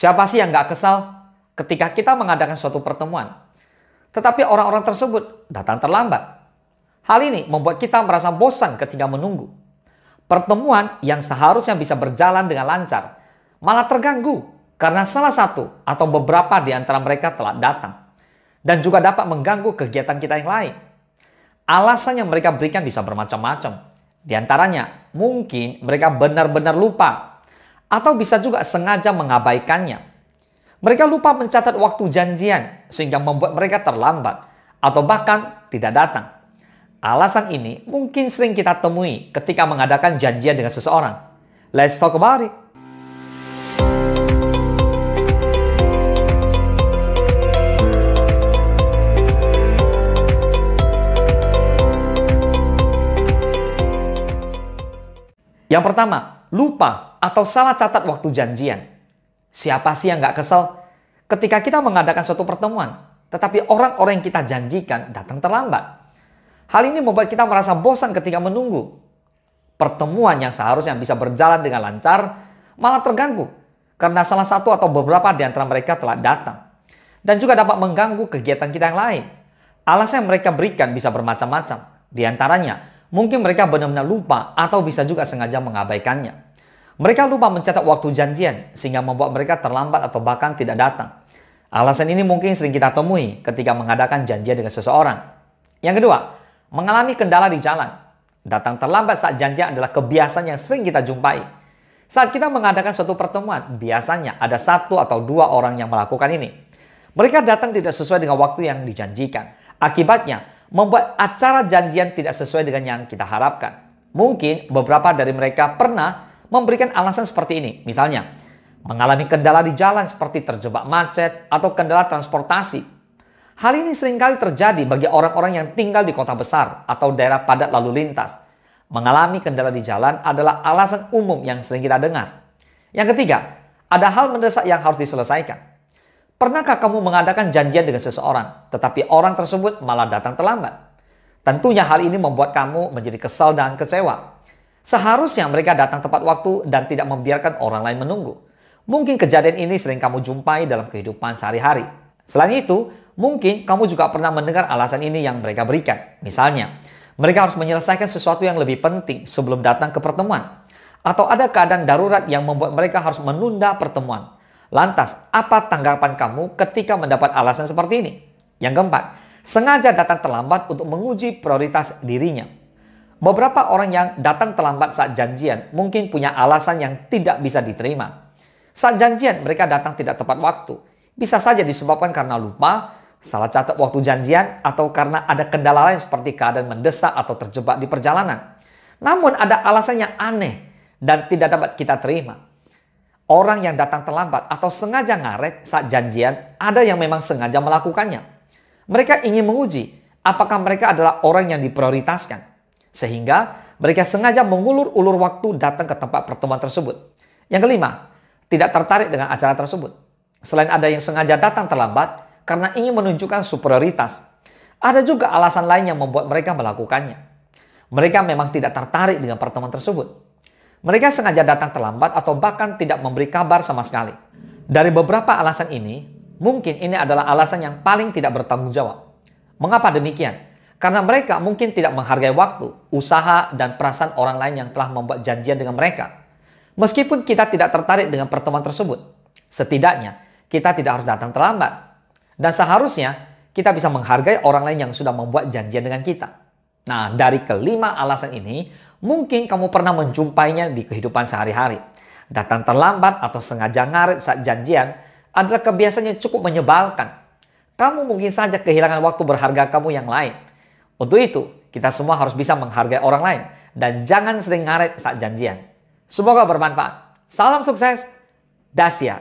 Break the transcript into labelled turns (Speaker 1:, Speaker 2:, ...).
Speaker 1: Siapa sih yang nggak kesal ketika kita mengadakan suatu pertemuan, tetapi orang-orang tersebut datang terlambat? Hal ini membuat kita merasa bosan ketika menunggu. Pertemuan yang seharusnya bisa berjalan dengan lancar, malah terganggu karena salah satu atau beberapa di antara mereka telah datang. Dan juga dapat mengganggu kegiatan kita yang lain. Alasan yang mereka berikan bisa bermacam-macam. Di antaranya, mungkin mereka benar-benar lupa, atau bisa juga sengaja mengabaikannya. Mereka lupa mencatat waktu janjian sehingga membuat mereka terlambat atau bahkan tidak datang. Alasan ini mungkin sering kita temui ketika mengadakan janjian dengan seseorang. Let's talk about it. Yang pertama, lupa atau salah catat waktu janjian. Siapa sih yang nggak kesel ketika kita mengadakan suatu pertemuan, tetapi orang-orang yang kita janjikan datang terlambat? Hal ini membuat kita merasa bosan ketika menunggu. Pertemuan yang seharusnya bisa berjalan dengan lancar, malah terganggu karena salah satu atau beberapa di antara mereka telah datang. Dan juga dapat mengganggu kegiatan kita yang lain. Alasan yang mereka berikan bisa bermacam-macam. Di antaranya, mungkin mereka benar-benar lupa atau bisa juga sengaja mengabaikannya. Mereka lupa mencatat waktu janjian sehingga membuat mereka terlambat atau bahkan tidak datang. Alasan ini mungkin sering kita temui ketika mengadakan janjian dengan seseorang. Yang kedua, mengalami kendala di jalan. Datang terlambat saat janjian adalah kebiasaan yang sering kita jumpai. Saat kita mengadakan suatu pertemuan, biasanya ada satu atau dua orang yang melakukan ini. Mereka datang tidak sesuai dengan waktu yang dijanjikan. Akibatnya, membuat acara janjian tidak sesuai dengan yang kita harapkan. Mungkin beberapa dari mereka pernah memberikan alasan seperti ini. Misalnya, mengalami kendala di jalan seperti terjebak macet atau kendala transportasi. Hal ini seringkali terjadi bagi orang-orang yang tinggal di kota besar atau daerah padat lalu lintas. Mengalami kendala di jalan adalah alasan umum yang sering kita dengar. Yang ketiga, ada hal mendesak yang harus diselesaikan. Pernahkah kamu mengadakan janjian dengan seseorang, tetapi orang tersebut malah datang terlambat? Tentunya hal ini membuat kamu menjadi kesal dan kecewa. Seharusnya mereka datang tepat waktu dan tidak membiarkan orang lain menunggu. Mungkin kejadian ini sering kamu jumpai dalam kehidupan sehari-hari. Selain itu, mungkin kamu juga pernah mendengar alasan ini yang mereka berikan. Misalnya, mereka harus menyelesaikan sesuatu yang lebih penting sebelum datang ke pertemuan. Atau ada keadaan darurat yang membuat mereka harus menunda pertemuan. Lantas, apa tanggapan kamu ketika mendapat alasan seperti ini? Yang keempat, sengaja datang terlambat untuk menguji prioritas dirinya. Beberapa orang yang datang terlambat saat janjian mungkin punya alasan yang tidak bisa diterima. Saat janjian, mereka datang tidak tepat waktu. Bisa saja disebabkan karena lupa, salah catat waktu janjian, atau karena ada kendala lain seperti keadaan mendesak atau terjebak di perjalanan. Namun ada alasan yang aneh dan tidak dapat kita terima. Orang yang datang terlambat atau sengaja ngaret saat janjian, ada yang memang sengaja melakukannya. Mereka ingin menguji apakah mereka adalah orang yang diprioritaskan. Sehingga mereka sengaja mengulur-ulur waktu datang ke tempat pertemuan tersebut. Yang kelima, tidak tertarik dengan acara tersebut. Selain ada yang sengaja datang terlambat karena ingin menunjukkan superioritas, ada juga alasan lain yang membuat mereka melakukannya. Mereka memang tidak tertarik dengan pertemuan tersebut. Mereka sengaja datang terlambat atau bahkan tidak memberi kabar sama sekali. Dari beberapa alasan ini, mungkin ini adalah alasan yang paling tidak bertanggung jawab. Mengapa demikian? Karena mereka mungkin tidak menghargai waktu, usaha, dan perasaan orang lain yang telah membuat janjian dengan mereka. Meskipun kita tidak tertarik dengan pertemuan tersebut, setidaknya kita tidak harus datang terlambat. Dan seharusnya kita bisa menghargai orang lain yang sudah membuat janjian dengan kita. Nah, dari kelima alasan ini, mungkin kamu pernah menjumpainya di kehidupan sehari-hari. Datang terlambat atau sengaja ngaret saat janjian adalah kebiasaan yang cukup menyebalkan. Kamu mungkin saja kehilangan waktu berharga kamu yang lain. Untuk itu, kita semua harus bisa menghargai orang lain dan jangan sering ngaret saat janjian. Semoga bermanfaat. Salam sukses, Dasya.